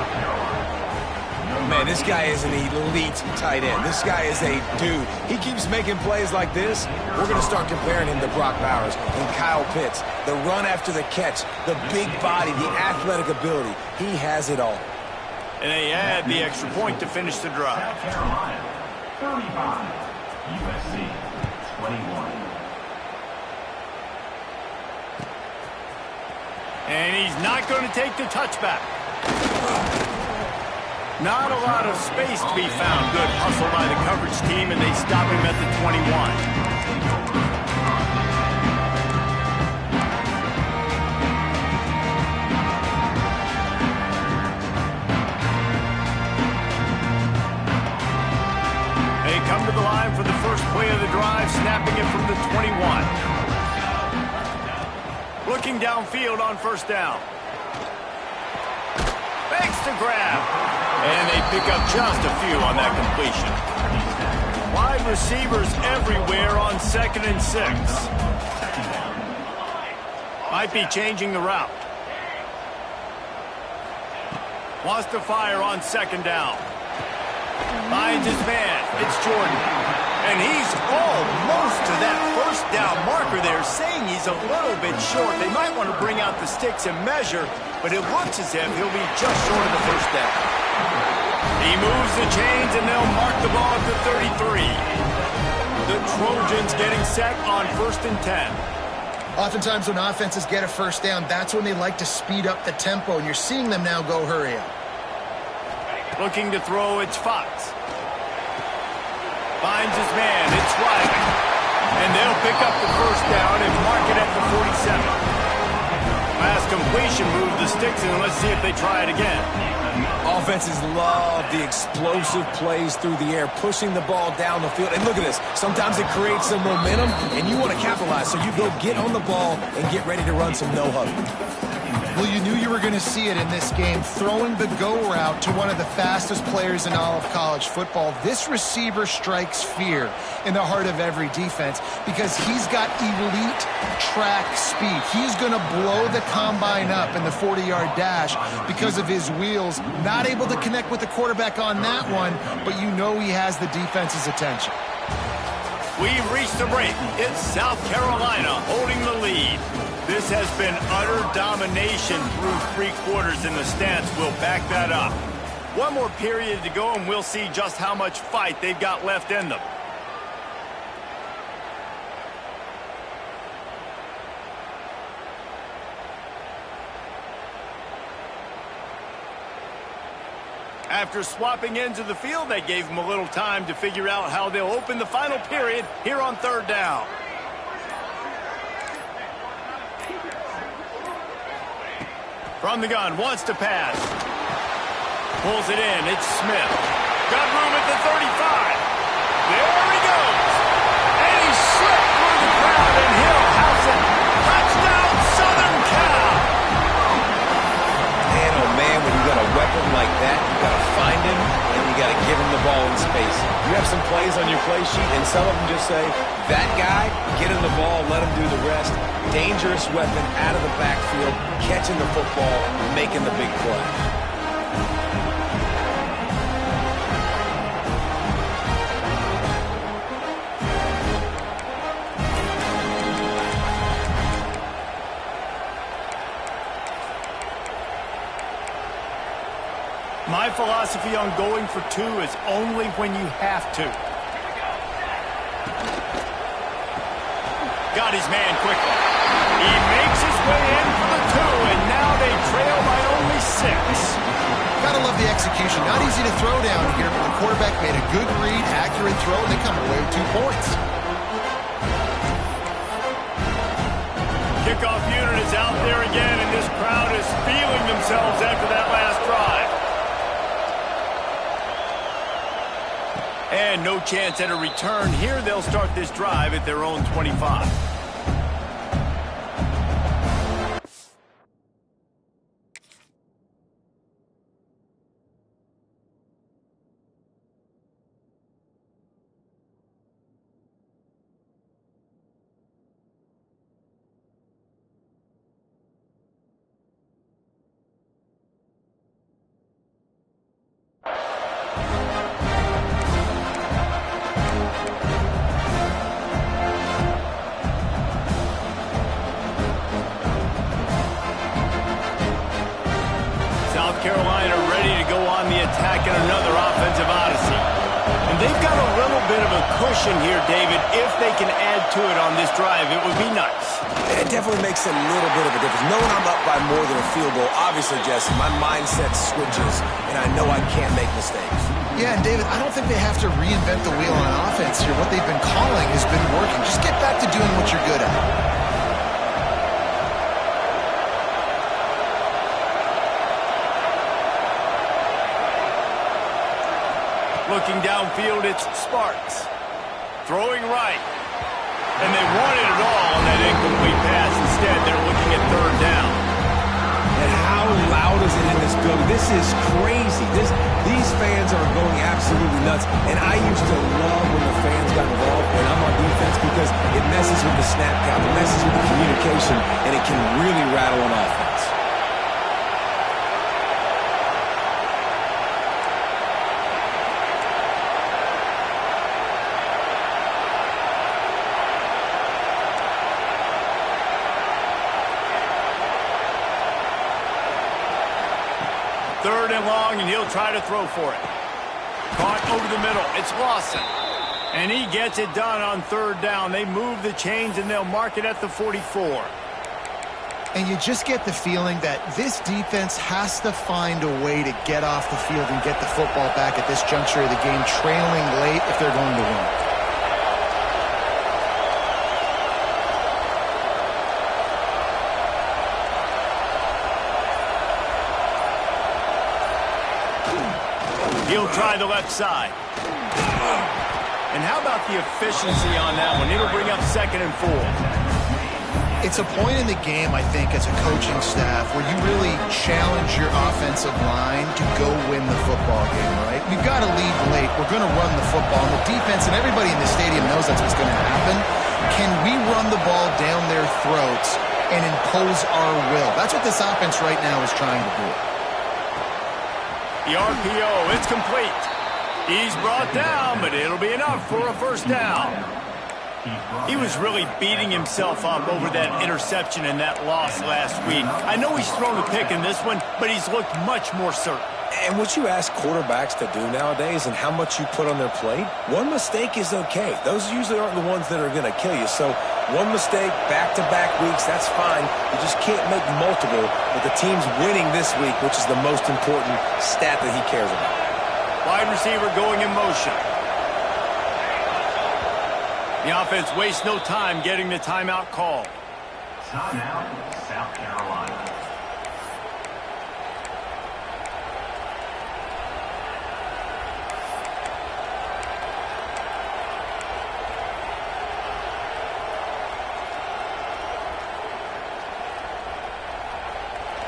Man, this guy is an elite tight end. This guy is a dude. He keeps making plays like this. We're going to start comparing him to Brock Bowers and Kyle Pitts. The run after the catch, the big body, the athletic ability. He has it all. And they add the extra point to finish the drive. South Carolina, 35. USC, 21. And he's not going to take the touchback. Not a lot of space to be found. Good hustle by the coverage team, and they stop him at the 21. They come to the line for the first play of the drive, snapping it from the 21. Looking downfield on first down. Fakes to grab. And they pick up just a few on that completion. Wide receivers everywhere on 2nd and 6. Might be changing the route. Wants to fire on 2nd down. Finds his man. It's Jordan. And he's almost to that first down marker there, saying he's a little bit short. They might want to bring out the sticks and measure, but it looks as if he'll be just short of the first down. He moves the chains, and they'll mark the ball at the 33. The Trojans getting set on 1st and 10. Oftentimes when offenses get a first down, that's when they like to speed up the tempo, and you're seeing them now go hurry up. Looking to throw, it's Fox. Finds his man. It's Riley. And they'll pick up the first down and mark it at the 47. Last completion moved the sticks, and let's see if they try it again. Offenses love the explosive plays through the air, pushing the ball down the field. And look at this. Sometimes it creates some momentum, and you want to capitalize. So you go get on the ball and get ready to run some no-huddle. Well, you knew you were going to see it in this game, throwing the go route to one of the fastest players in all of college football. This receiver strikes fear in the heart of every defense because he's got elite track speed. He's going to blow the combine up in the 40-yard dash because of his wheels. Not able to connect with the quarterback on that one, but you know he has the defense's attention. We've reached the break. It's South Carolina holding the lead. This has been utter domination through 3 quarters, and the stats will back that up. One more period to go, and we'll see just how much fight they've got left in them. After swapping ends of the field, they gave them a little time to figure out how they'll open the final period here on 3rd down. From the gun, wants to pass. Pulls it in, it's Smith. Got room at the 35. There he goes. And he slipped through the crowd, and he'll house it. Touchdown, Southern Cal. Man, oh man, when you got a weapon like that, you got to find him, and you got to give him the ball in space. You have some plays on your play sheet, and some of them just say, that guy, get him the ball, let him do the rest. Dangerous weapon out of the backfield, catching the football, making the big play. My philosophy on going for 2 is only when you have to. Got his man quickly. He makes his way in for the 2, and now they trail by only 6. Gotta love the execution. Not easy to throw down here, but the quarterback made a good read, accurate throw, and they come away with 2 points. Kickoff unit is out there again, and this crowd is feeling themselves after that last drive. And no chance at a return here. They'll start this drive at their own 25. Carolina ready to go on the attack in another offensive odyssey. And they've got a little bit of a cushion here, David. If they can add to it on this drive, it would be nice. It definitely makes a little bit of a difference. Knowing I'm up by more than a field goal, obviously, Jesse, my mindset switches, and I know I can't make mistakes. Yeah, and David, I don't think they have to reinvent the wheel on offense here. What they've been calling has been working. Just get back to doing what you're good at. Looking downfield, it's Sparks. Throwing right. And they wanted it all on that incomplete pass. Instead, they're looking at 3rd down. And how loud is it in this building? This is crazy. These fans are going absolutely nuts. And I used to love when the fans got involved, and I'm on defense, because it messes with the snap count, it messes with the communication, and it can really rattle an offense. Third and long, and he'll try to throw for it. Caught over the middle. It's Lawson. And he gets it done on 3rd down. They move the chains, and they'll mark it at the 44. And you just get the feeling that this defense has to find a way to get off the field and get the football back at this juncture of the game, trailing late if they're going to win. He'll try the left side. And how about the efficiency on that one? It'll bring up 2nd and 4. It's a point in the game, I think, as a coaching staff where you really challenge your offensive line to go win the football game, right? We've got to lead late. We're going to run the football. And the defense and everybody in the stadium knows that's what's going to happen. Can we run the ball down their throats and impose our will? That's what this offense right now is trying to do. The RPO, it's complete. He's brought down, but it'll be enough for a first down. He was really beating himself up over that interception and that loss last week. I know he's thrown a pick in this one, but he's looked much more certain. And what you ask quarterbacks to do nowadays and how much you put on their plate, one mistake is okay. Those usually aren't the ones that are going to kill you. So one mistake, back-to-back weeks, that's fine. You just can't make multiple. But the team's winning this week, which is the most important stat that he cares about. Wide receiver going in motion. The offense wastes no time getting the timeout call. Timeout, South Carolina.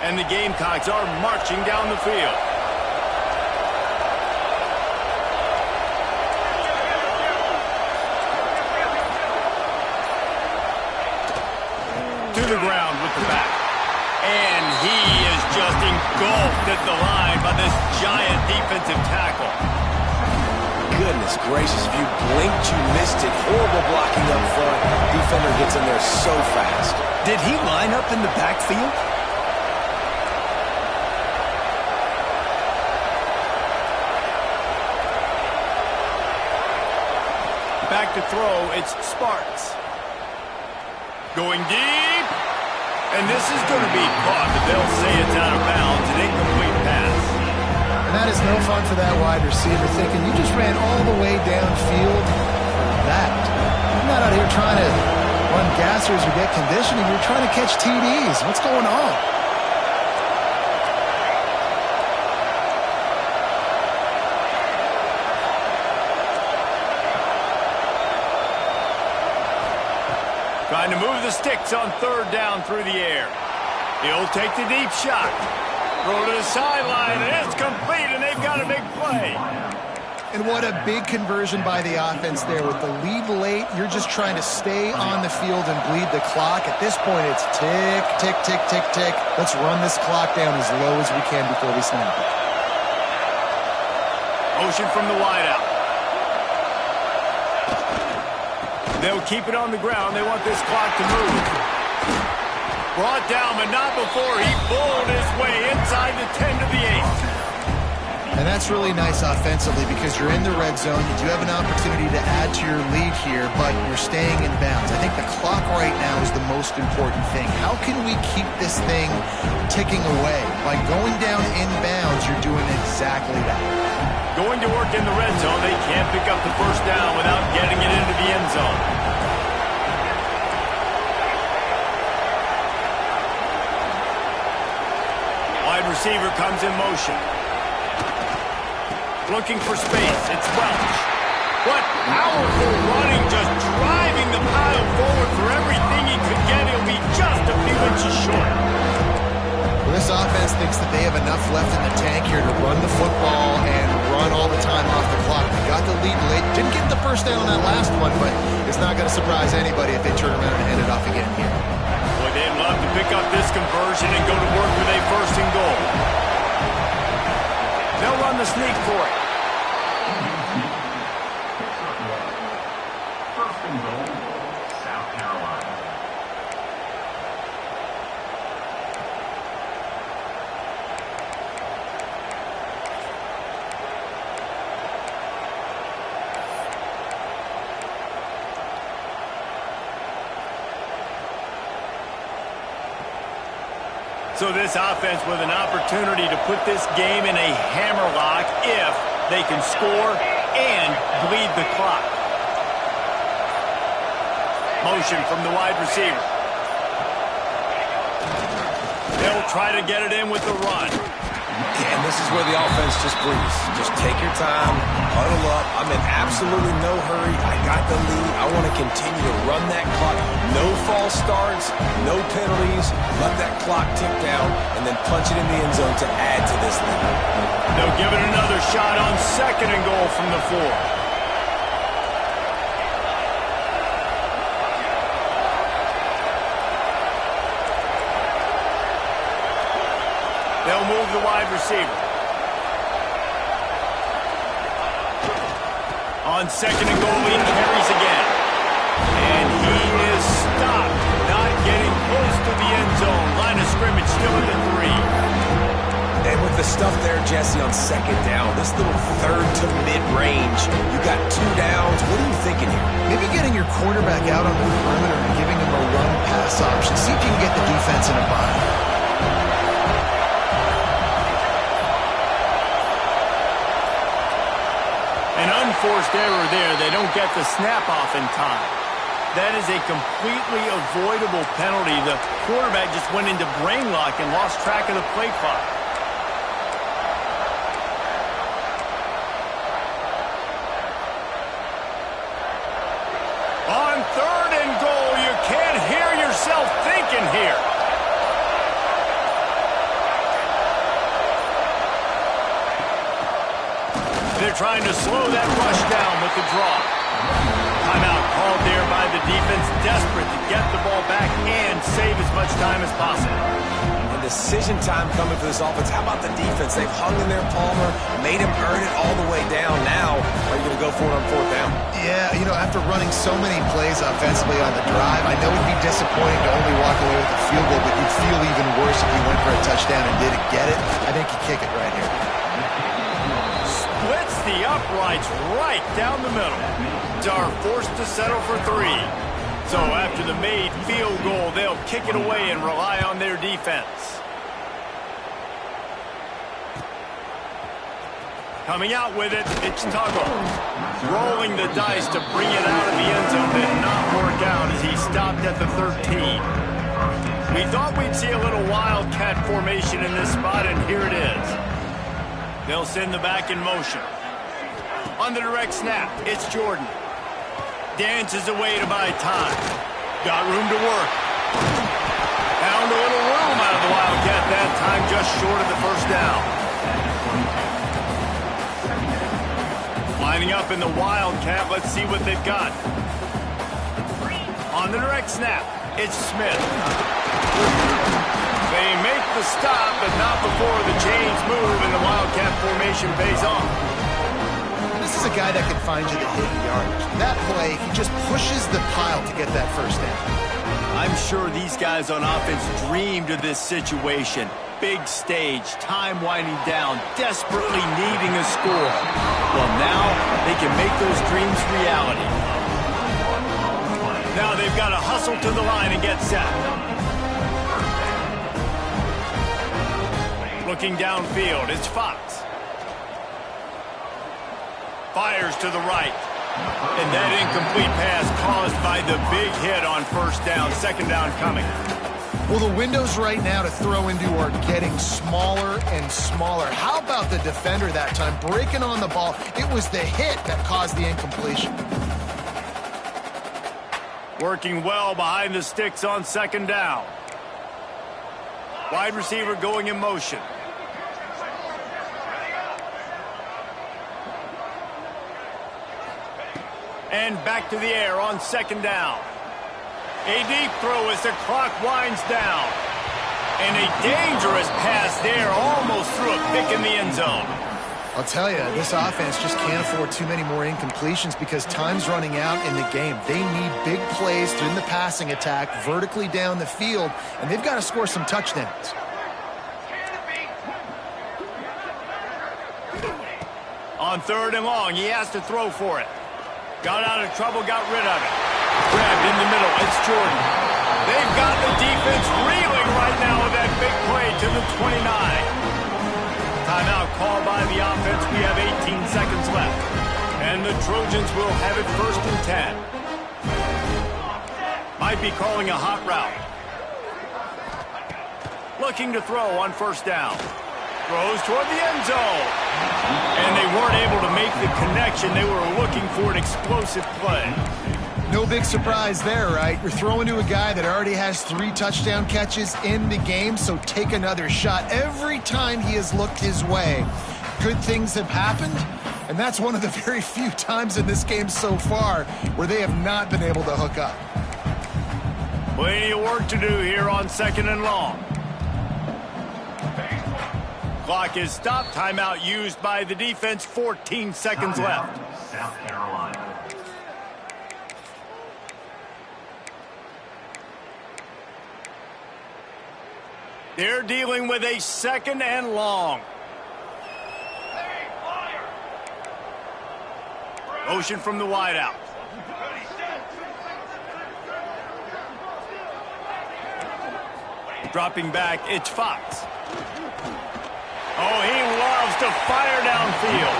And the Gamecocks are marching down the field. To the ground with the back. And he is just engulfed at the line by this giant defensive tackle. Goodness gracious, if you blinked, you missed it. Horrible blocking up front. Defender gets in there so fast. Did he line up in the backfield? Back to throw, it's Sparks. Going deep. And this is going to be caught, but they'll say it's out of bounds. An incomplete pass. And that is no fun for that wide receiver, thinking you just ran all the way downfield for that. You're not out here trying to run gassers or get conditioning. You're trying to catch TDs. What's going on? Trying to move the sticks on 3rd down through the air. He'll take the deep shot. Throw to the sideline, and it's complete, and they've got a big play. And what a big conversion by the offense there. With the lead late, you're just trying to stay on the field and bleed the clock. At this point, it's tick, tick, tick, tick, tick. Let's run this clock down as low as we can before we snap it. Motion from the wideout. They'll keep it on the ground. They want this clock to move. Brought down, but not before he bowled his way inside the 10 to the 8. And that's really nice offensively because you're in the red zone. You do have an opportunity to add to your lead here, but you're staying in bounds. I think the clock right now is the most important thing. How can we keep this thing ticking away? By going down in bounds, you're doing exactly that. Going to work in the red zone, they can't pick up the first down without getting it into the end zone. Wide receiver comes in motion. Looking for space. It's Welch. What powerful running, just driving the pile forward for everything he could get. He'll be just a few inches short. Well, this offense thinks that they have enough left in the tank here to run the football and run all the time off the clock. They got the lead late. Didn't get the first down on that last one, but it's not going to surprise anybody if they turn around and hand it off again here. Boy, they'd love to pick up this conversion and go to work with a 1st and goal. They'll run the sneak for it. First and goal, South Carolina. So this offense with an opportunity to put this game in a hammerlock if they can score and bleed the clock. Motion from the wide receiver. They'll try to get it in with the run. Yeah, and this is where the offense just breathes. Just take your time, huddle up. I'm in absolutely no hurry. I got the lead. I want to continue to run that clock. No false starts, no penalties. Let that clock tick down, and then punch it in the end zone to add to this lead. They'll give it another shot on 2nd and goal from the 4. They'll move the wide receiver. On 2nd and goal, he carries again. And he is stopped, not getting close to the end zone. Line of scrimmage still at the 3. And with the stuff there, Jesse, on 2nd down, this little 3rd to mid-range, you got 2 downs. What are you thinking here? Maybe getting your quarterback out on the perimeter and giving him a run-pass option. See if you can get the defense in a bind. An unforced error there. They don't get the snap off in time. That is a completely avoidable penalty. The quarterback just went into brain lock and lost track of the play clock. On 3rd and goal, you can't hear yourself thinking here. They're trying to slow that rush down with the draw. Timeout called there by the defense, desperate to get the ball back and save as much time as possible. And decision time coming for this offense. How about the defense? They've hung in their Palmer, made him earn it all the way down. Now, are you going to go for it on 4th down? Yeah, you know, after running so many plays offensively on the drive, I know it'd be disappointing to only walk away with a field goal, but you'd feel even worse if you went for a touchdown and didn't get it. I think you kick it right here. Splits the uprights right down the middle. Are forced to settle for 3. So after the made field goal, they'll kick it away and rely on their defense. Coming out with it, it's Tuggle. Rolling the dice to bring it out of the end zone. Did not work out as he stopped at the 13. We thought we'd see a little wildcat formation in this spot, and here it is. They'll send the back in motion. On the direct snap, it's Jordan. Dances away to buy time. Got room to work. Found a little room out of the Wildcat that time, just short of the 1st down. Lining up in the Wildcat, let's see what they've got. On the direct snap, it's Smith. They make the stop, but not before the chains move and the Wildcat formation pays off. This is a guy that can find you the hidden yardage. That play, he just pushes the pile to get that 1st down. I'm sure these guys on offense dreamed of this situation. Big stage, time winding down, desperately needing a score. Well, now they can make those dreams reality. Now they've got to hustle to the line and get set. Looking downfield, it's Fox. Fires to the right. And that incomplete pass caused by the big hit on 1st down. 2nd down coming. Well, the windows right now to throw into are getting smaller and smaller. How about the defender that time breaking on the ball? It was the hit that caused the incompletion. Working well behind the sticks on 2nd down. Wide receiver going in motion. And back to the air on 2nd down. A deep throw as the clock winds down. And a dangerous pass there, almost threw a pick in the end zone. I'll tell you, this offense just can't afford too many more incompletions because time's running out in the game. They need big plays through the passing attack, vertically down the field, and they've got to score some touchdowns. On 3rd and long, he has to throw for it. Got out of trouble, got rid of it. Grabbed in the middle, it's Jordan. They've got the defense reeling right now with that big play 29. Timeout called by the offense. We have 18 seconds left. And the Trojans will have it 1st and 10. Might be calling a hot route. Looking to throw on 1st down. Throws toward the end zone. And they weren't able to make the connection. They were looking for an explosive play. No big surprise there, right? You're throwing to a guy that already has 3 touchdown catches in the game, so take another shot. Every time he has looked his way, good things have happened, and that's one of the very few times in this game so far where they have not been able to hook up. Plenty of work to do here on 2nd and long. Clock is stopped. Timeout used by the defense. 14 seconds left. South Carolina. They're dealing with a 2nd and long. Motion from the wideout. Dropping back, it's Fox. Oh, he loves to fire downfield.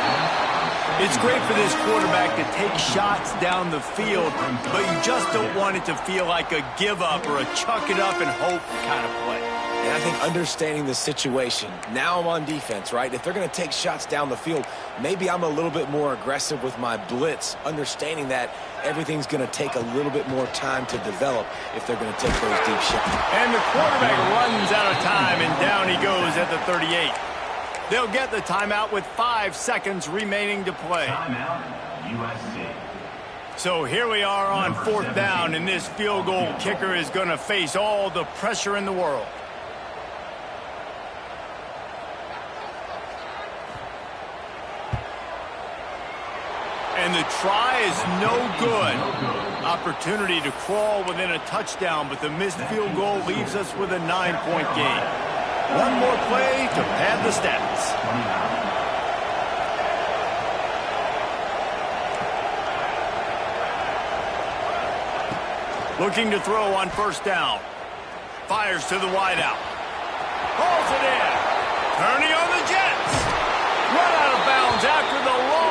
It's great for this quarterback to take shots down the field, but you just don't want it to feel like a give-up or a chuck-it-up and hope kind of play. And I think understanding the situation, now I'm on defense, right? If they're going to take shots down the field, maybe I'm a little bit more aggressive with my blitz, understanding that everything's going to take a little bit more time to develop if they're going to take those deep shots. And the quarterback runs out of time, and down he goes at the 38. They'll get the timeout with 5 seconds remaining to play. Timeout, USC. So here we are on 4th down, and this field goal kicker is going to face all the pressure in the world. And the try is no good. Opportunity to crawl within a touchdown, but the missed field goal leaves us with a 9-point game. One more play to pad the stats. Looking to throw on 1st down. Fires to the wideout. Hauls it in. Turning on the Jets. Run out of bounds after the long